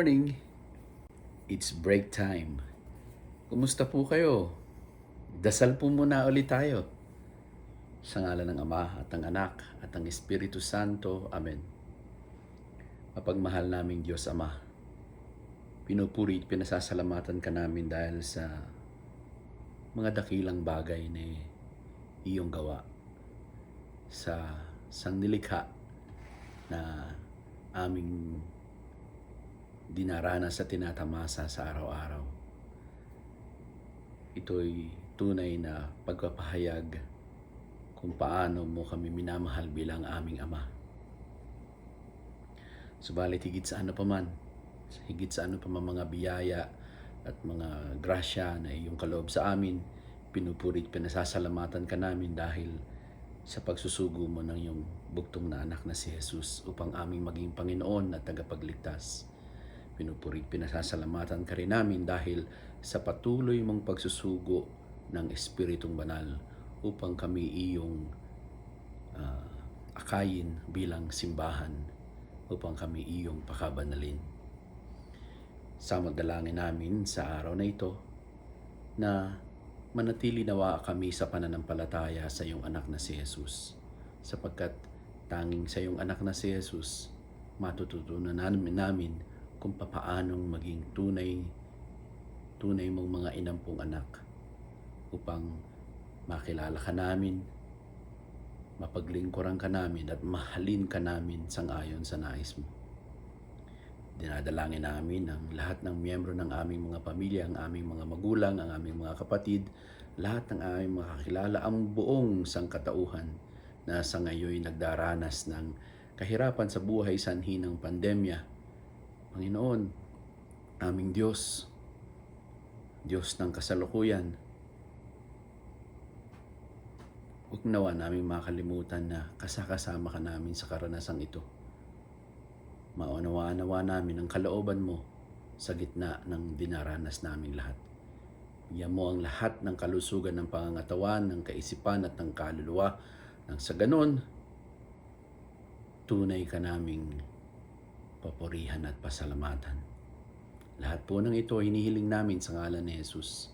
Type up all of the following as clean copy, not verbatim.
morning. It's break time. Kumusta po kayo? Dasal po muna ulit tayo. Sa ngalan ng Ama at ng Anak at ng Espiritu Santo. Amen. Mapagmahal naming Diyos Ama, pinupuri at pinasasalamatan ka namin dahil sa mga dakilang bagay na iyong gawa sa sangnilikha na aming dinaranas at tinatamasa sa araw-araw. Ito'y tunay na pagpapahayag kung paano mo kami minamahal bilang aming Ama. Subalit higit sa ano pa man mga biyaya at mga grasya na iyong kaloob sa amin, pinupuri at pinasasalamatan ka namin dahil sa pagsusugo mo ng iyong bugtong na anak na si Jesus upang aming maging Panginoon at tagapagligtas. Pinupuri at pinasasalamatan ka rin namin dahil sa patuloy mong pagsusugo ng Espiritong Banal upang kami iyong akayin bilang simbahan, upang kami iyong pakabanalin. Samagdalangin namin sa araw na ito na manatili nawa kami sa pananampalataya sa iyong anak na si Jesus, sapagkat tanging sa iyong anak na si Jesus matututunan namin kung papaanong maging tunay mong mga inampong anak upang makilala ka namin, mapaglingkuran ka namin at mahalin ka namin sangayon sa nais mo. Dinadalangin namin ang lahat ng miyembro ng aming mga pamilya, ang aming mga magulang, ang aming mga kapatid, lahat ng aming mga kakilala, ang buong sangkatauhan na sa ngayon nagdaranas ng kahirapan sa buhay sanhi ng pandemya. Panginoon, aming Diyos ng kasalukuyan, huwag nawa naming makalimutan na kasama ka namin sa karanasang ito. Maunawaan namin ang kalooban mo sa gitna ng dinaranas namin lahat. Bigyan mo ang lahat ng kalusugan ng pangangatawan, ng kaisipan at ng kaluluwa, nang sa ganon, tunay ka naming papurihan at pasalamatan. Lahat po ng ito hinihiling namin sa ngalan ni Jesus,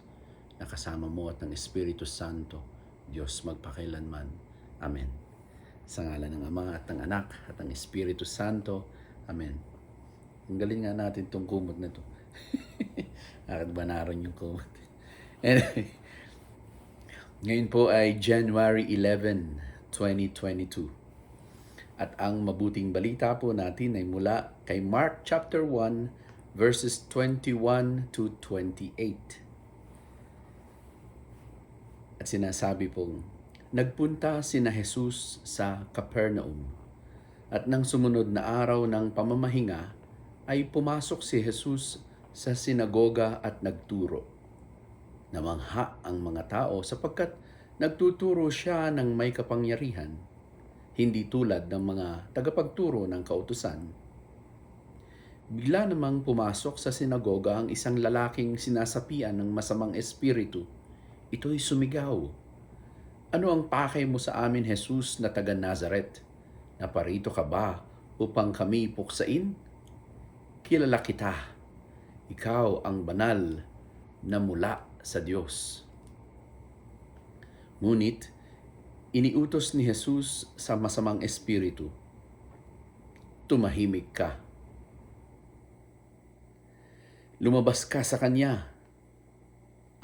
na kasama mo at ng Espiritu Santo, Diyos magpakailanman. Amen. Sa ngalan ng Ama at ng Anak at ng Espiritu Santo. Amen. Ang galing nga natin itong kumot na ito. Bakit ba naroon yung kumot? Anyway, ngayon po ay January 11, 2022. At ang mabuting balita po natin ay mula kay Mark chapter 1 verses 21 to 28. At sinasabi pong, nagpunta sina Jesus sa Capernaum. At nang sumunod na araw ng pamamahinga, ay pumasok si Jesus sa sinagoga at nagturo. Namangha ang mga tao sapagkat nagtuturo siya ng may kapangyarihan, hindi tulad ng mga tagapagturo ng kautusan. Bigla namang pumasok sa sinagoga ang isang lalaking sinasapian ng masamang espiritu. Ito'y sumigaw, "Ano ang pakay mo sa amin, Jesus na taga Nazaret? Naparito ka ba upang kami puksain? Kilala kita. Ikaw ang banal na mula sa Diyos." Ngunit, iniutos ni Jesus sa masamang espiritu, "Tumahimik ka. Lumabas ka sa kanya."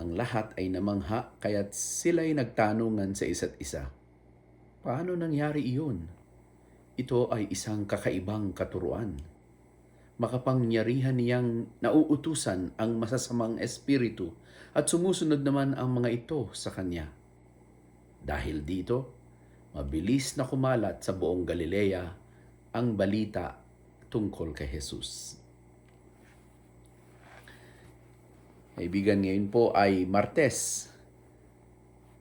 Ang lahat ay namangha kaya't sila'y nagtanungan sa isa't isa, paano nangyari iyon? Ito ay isang kakaibang katuruan. Makapangyarihan niyang nauutusan ang masasamang espiritu at sumusunod naman ang mga ito sa kanya. Dahil dito, mabilis na kumalat sa buong Galilea ang balita tungkol kay Jesus. Kaibigan, ngayon po ay Martes,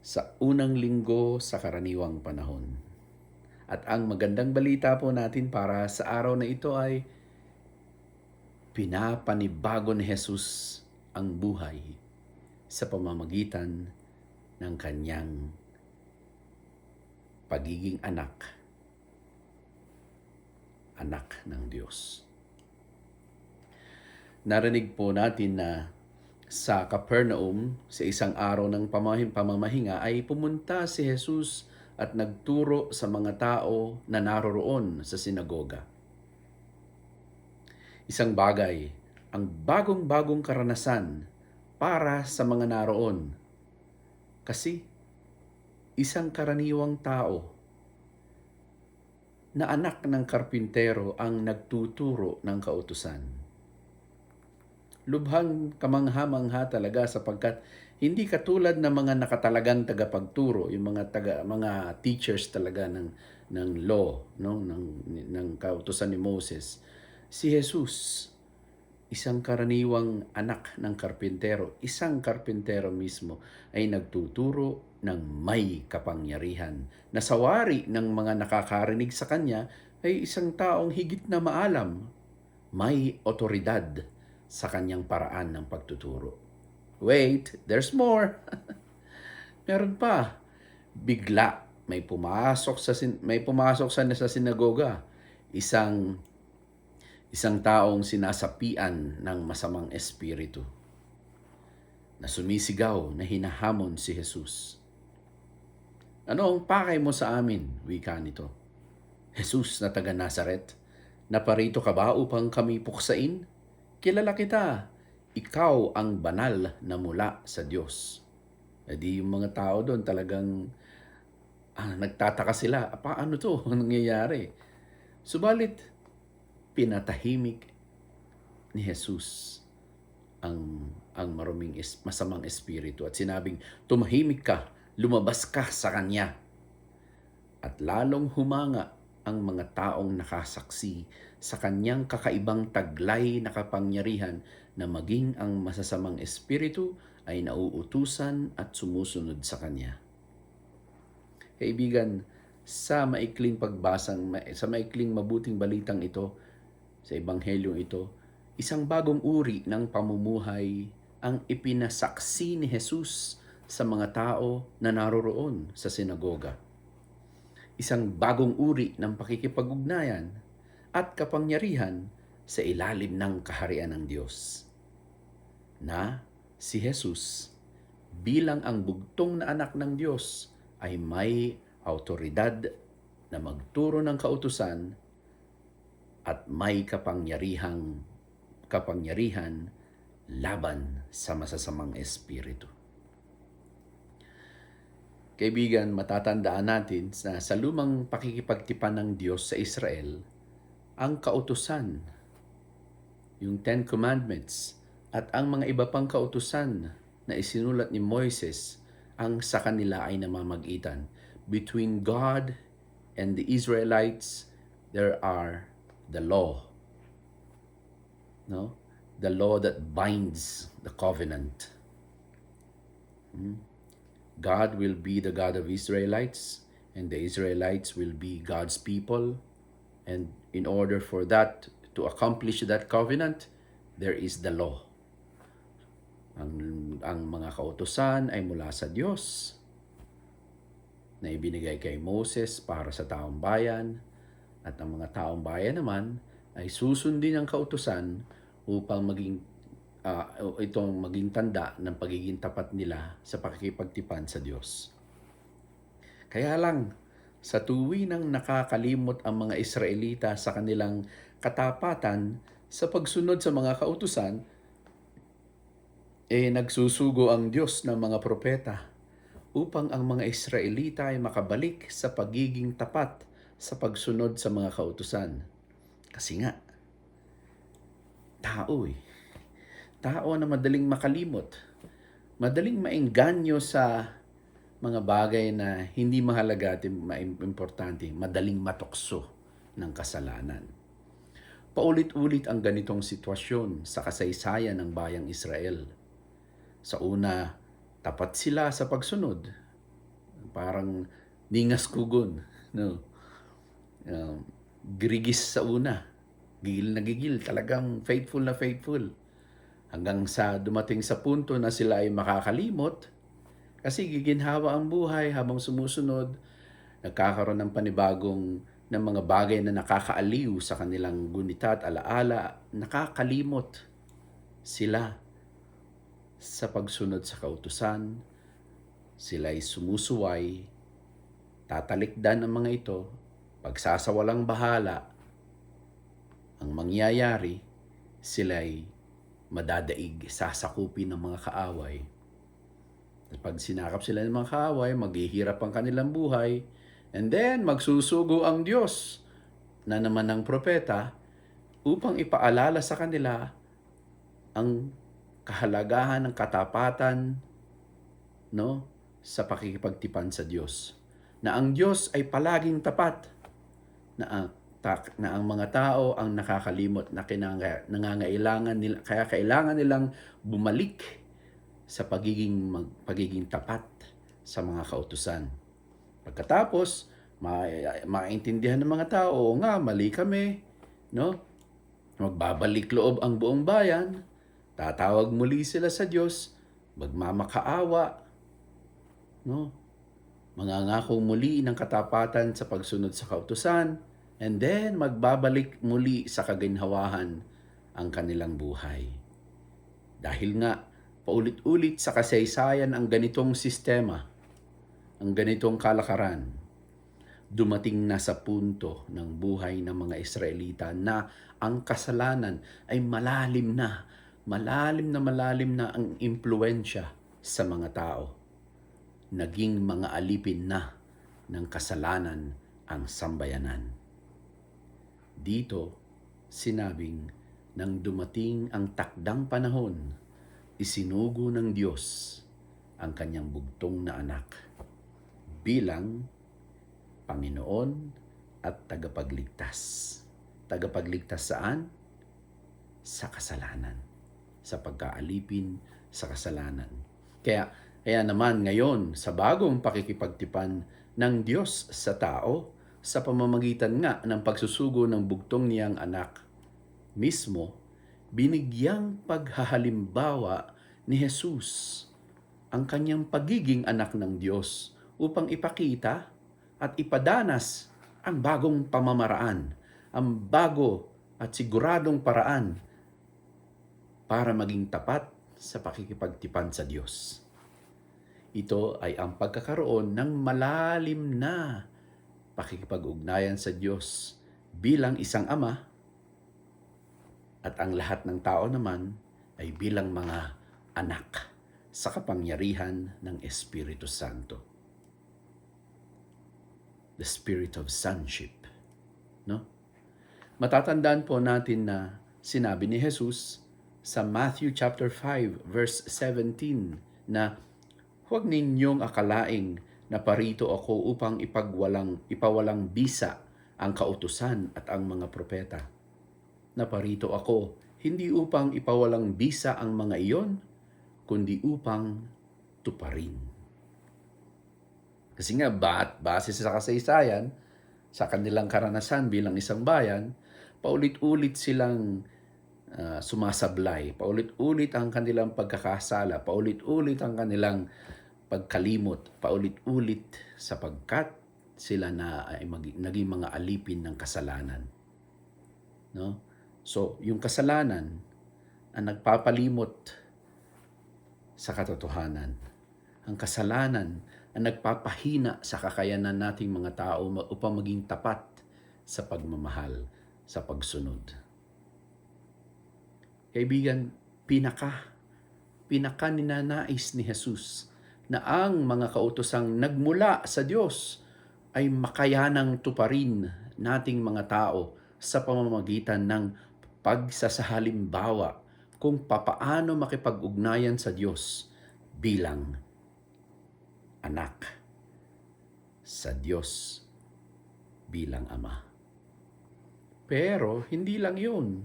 sa unang linggo sa karaniwang panahon. At ang magandang balita po natin para sa araw na ito ay pinapanibago ni Jesus ang buhay sa pamamagitan ng kanyang pagiging anak ng Diyos. Narinig po natin na sa Capernaum, sa isang araw ng pamamahinga ay pumunta si Jesus at nagturo sa mga tao na naroroon sa sinagoga. Isang bagay, ang bagong-bagong karanasan para sa mga naroon. Kasi isang karaniwang tao na anak ng karpintero ang nagtuturo ng kautusan. Lubhang kamangha-mangha talaga sapagkat hindi katulad ng mga nakatalagang tagapagturo, yung mga teachers talaga ng law, no, ng kautusan ni Moses. Si Jesus, isang karaniwang anak ng karpintero, isang karpintero mismo ay nagtuturo ng may kapangyarihan. Nasawari ng mga nakakarinig sa kanya ay isang taong higit na maalam, may otoridad sa kanyang paraan ng pagtuturo. Wait, there's more. Meron pa. Bigla may pumasok sa sinagoga, isang taong sinasapian ng masamang espiritu na sumisigaw na hinahamon si Jesus. Ano ang pakay mo sa amin, wika nito? Jesus na taga Nazaret, naparito ka ba upang kami puksain? Kilala kita, ikaw ang banal na mula sa Diyos. E di yung mga tao doon talagang nagtataka sila, paano to? Anong nangyayari? Subalit, pinatahimik ni Jesus ang masamang espiritu at sinabing, tumahimik ka, lumabas ka sa kanya. At lalong humanga ang mga taong nakasaksi sa kanyang kakaibang taglay na kapangyarihan na maging ang masasamang espiritu ay nauutusan at sumusunod sa kanya. Kaibigan, sa maikling mabuting balitang ito, sa ebanghelyong ito, isang bagong uri ng pamumuhay ang ipinasaksi ni Jesus sa mga tao na naroroon sa sinagoga. Isang bagong uri ng pakikipag-ugnayan at kapangyarihan sa ilalim ng kaharian ng Diyos. Na si Jesus, bilang ang bugtong na anak ng Diyos, ay may autoridad na magturo ng kautusan at may kapangyarihan laban sa masasamang espiritu. Kaibigan, matatandaan natin na sa lumang pakikipagtipan ng Diyos sa Israel, ang kautusan, yung Ten Commandments, at ang mga iba pang kautusan na isinulat ni Moises, ang sa kanila ay namamagitan. Between God and the Israelites, there are the law. No? The law that binds the covenant. God will be the God of Israelites, and the Israelites will be God's people. And in order for that, to accomplish that covenant, there is the law. Ang mga kautusan ay mula sa Diyos na ibinigay kay Moses para sa taong bayan, at ang mga taong bayan naman ay susundin ang kautusan upang itong maging tanda ng pagiging tapat nila sa pakikipagtipan sa Diyos. Kaya lang, sa tuwinang nakakalimot ang mga Israelita sa kanilang katapatan sa pagsunod sa mga kautusan, nagsusugo ang Diyos ng mga propeta upang ang mga Israelita ay makabalik sa pagiging tapat sa pagsunod sa mga kautusan. Kasi nga, tao na madaling makalimot, madaling maengganyo sa mga bagay na hindi mahalaga at importante, madaling matukso ng kasalanan. Paulit-ulit ang ganitong sitwasyon sa kasaysayan ng bayang Israel. Sa una, tapat sila sa pagsunod. Parang ningas kugon. No? Grigis sa una. Gigil na gigil. Talagang faithful na faithful. Hanggang sa dumating sa punto na sila ay makakalimot. Kasi giginhawa ang buhay habang sumusunod. Nagkakaroon ng panibagong ng mga bagay na nakakaaliw sa kanilang gunita at alaala. Nakakalimot. sila sa pagsunod sa kautusan, sila'y sumusuway, tatalikdan ang mga ito, pagsasawalang bahala, ang mangyayari, sila'y madadaig, sasakupin ng mga kaaway. At pag sinakap sila ng mga kaaway, maghihirap ang kanilang buhay, and then magsusugo ang Diyos na naman ng propeta upang ipaalala sa kanila ang kahalagahan ng katapatan, no, sa pakikipagtipan sa Diyos. Na ang Diyos ay palaging tapat, na ang mga tao ang nakakalimot na nangangailangan nila, kaya kailangan nilang bumalik sa pagiging tapat sa mga kautusan. Pagkatapos, maintindihan ng mga tao, nga, mali kami, no? Magbabalik loob ang buong bayan, tatawag muli sila sa Diyos, magmamakaawa, no? Mangangako muli ng katapatan sa pagsunod sa kautusan, and then magbabalik muli sa kaginhawahan ang kanilang buhay. Dahil nga, paulit-ulit sa kasaysayan ang ganitong sistema, ang ganitong kalakaran, dumating na sa punto ng buhay ng mga Israelita na ang kasalanan ay malalim na ang impluensya sa mga tao. Naging mga alipin na ng kasalanan ang sambayanan. Dito, sinabing, nang dumating ang takdang panahon, isinugo ng Diyos ang kanyang bugtong na anak bilang Panginoon at tagapagligtas. Tagapagligtas saan? Sa kasalanan. Sa pagkaalipin sa kasalanan. Kaya naman ngayon, sa bagong pakikipagtipan ng Diyos sa tao, sa pamamagitan nga ng pagsusugo ng bugtong niyang anak mismo, binigyang paghahalimbawa ni Jesus ang kanyang pagiging anak ng Diyos upang ipakita at ipadanas ang bagong pamamaraan, ang bago at siguradong paraan para maging tapat sa pakikipagtipan sa Diyos. Ito ay ang pagkakaroon ng malalim na pakikipag-ugnayan sa Diyos bilang isang ama, at ang lahat ng tao naman ay bilang mga anak sa kapangyarihan ng Espiritu Santo. The spirit of sonship. No? Matatandaan po natin na sinabi ni Jesus sa Matthew chapter 5 verse 17 na huwag ninyong akalaing na parito ako upang ipawalang bisa ang kautusan at ang mga propeta. Naparito ako hindi upang ipawalang bisa ang mga iyon, kundi upang tuparin. Kasi nga, base sa kasaysayan, sa kanilang karanasan bilang isang bayan, paulit-ulit silang sumasablay, paulit-ulit ang kanilang pagkakasala, paulit-ulit ang kanilang pagkalimot, paulit-ulit sapagkat sila na ay naging mga alipin ng kasalanan. No? So, yung kasalanan ang nagpapalimot sa katotohanan. Ang kasalanan ang nagpapahina sa kakayanan nating mga tao upang maging tapat sa pagmamahal, sa pagsunod. Kaibigan, pinaka ninanais ni Jesus na ang mga kautosang nagmula sa Diyos ay makayanang tuparin nating mga tao sa pamamagitan ng pagsasahalimbawa kung papaano makipag-ugnayan sa Diyos bilang anak, sa Diyos bilang Ama. Pero hindi lang yun.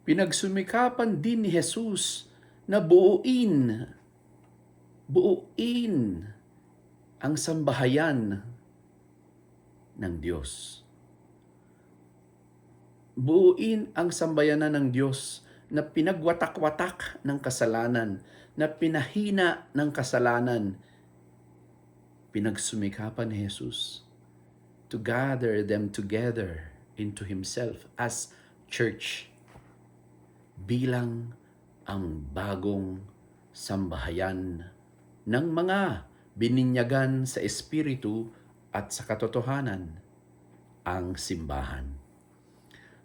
Pinagsumikapan din ni Jesus na buuin ang sambahayan ng Diyos. Buuin ang sambayanan ng Diyos na pinagwatak-watak ng kasalanan, na pinahina ng kasalanan. Pinagsumikapan ni Jesus to gather them together into Himself as church. bilang ang bagong sambahayan ng mga bininyagan sa Espiritu at sa katotohanan, ang simbahan.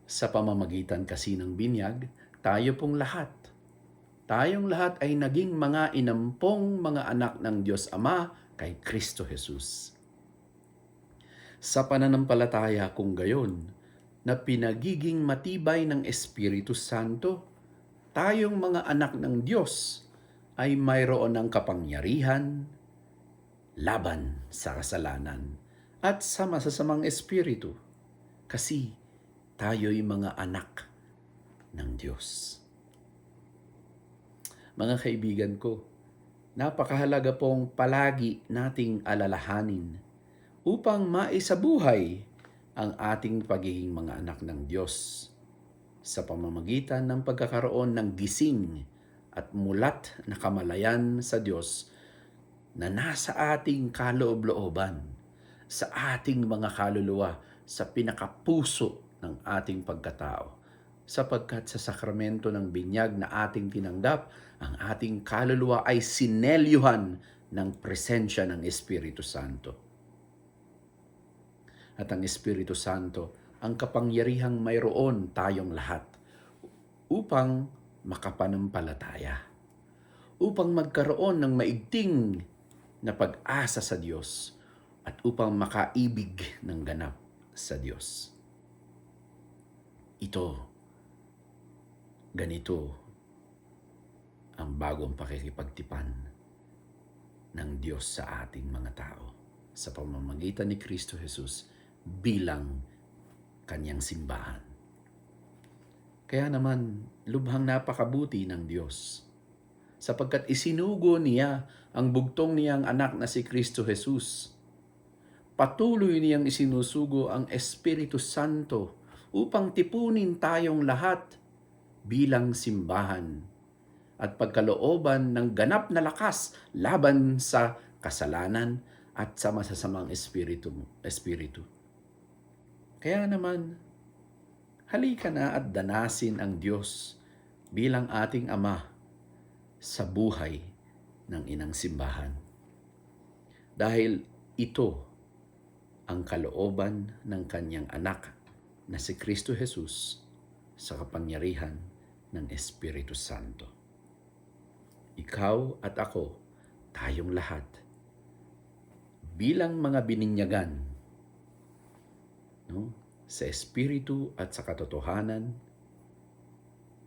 Sa pamamagitan kasi ng binyag, tayong lahat ay naging mga inampong mga anak ng Diyos Ama kay Kristo Jesus. Sa pananampalataya kung gayon, na pinagiging matibay ng Espiritu Santo, tayong mga anak ng Diyos ay mayroon ng kapangyarihan laban sa kasalanan at sa masasamang espiritu kasi tayo'y mga anak ng Diyos. Mga kaibigan ko, napakahalaga pong palagi nating alalahanin upang maisabuhay ang ating pagiging mga anak ng Diyos sa pamamagitan ng pagkakaroon ng gising at mulat na kamalayan sa Diyos na nasa ating kaloob-looban, sa ating mga kaluluwa, sa pinakapuso ng ating pagkatao. Sapagkat sa sakramento ng binyag na ating tinanggap, ang ating kaluluwa ay sinelyuhan ng presensya ng Espiritu Santo. At ang Espiritu Santo, ang kapangyarihang mayroon tayong lahat upang makapanampalataya, upang magkaroon ng maigting na pag-asa sa Diyos at upang makaibig ng ganap sa Diyos. Ganito ang bagong pakikipagtipan ng Diyos sa ating mga tao sa pamamagitan ni Kristo Jesus bilang kanyang simbahan. Kaya naman, lubhang napakabuti ng Diyos sapagkat isinugo niya ang bugtong niyang anak na si Kristo Jesus. Patuloy niyang isinusugo ang Espiritu Santo upang tipunin tayong lahat bilang simbahan at pagkalooban ng ganap na lakas laban sa kasalanan at sa masasamang espiritu. Kaya naman, halika na at danasin ang Diyos bilang ating Ama sa buhay ng inang simbahan. Dahil ito ang kalooban ng kanyang anak na si Kristo Jesus sa kapangyarihan ng Espiritu Santo. Ikaw at ako, tayong lahat, bilang mga bininyagan, sa Espiritu at sa katotohanan,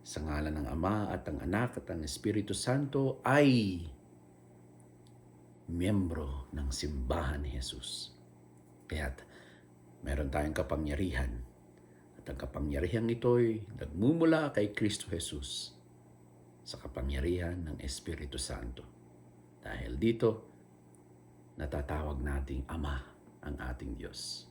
sa ngalan ng Ama at ng Anak at ng Espiritu Santo, ay miyembro ng simbahan ni Jesus. Kaya't meron tayong kapangyarihan. At ang kapangyarihan ito'y nagmumula kay Kristo Jesus sa kapangyarihan ng Espiritu Santo. Dahil dito, natatawag nating Ama ang ating Diyos.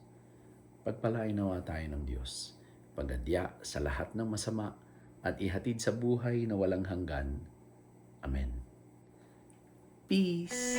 Pagpalain nawa tayo ng Diyos, pagadya sa lahat ng masama at ihatid sa buhay na walang hanggan. Amen. Peace.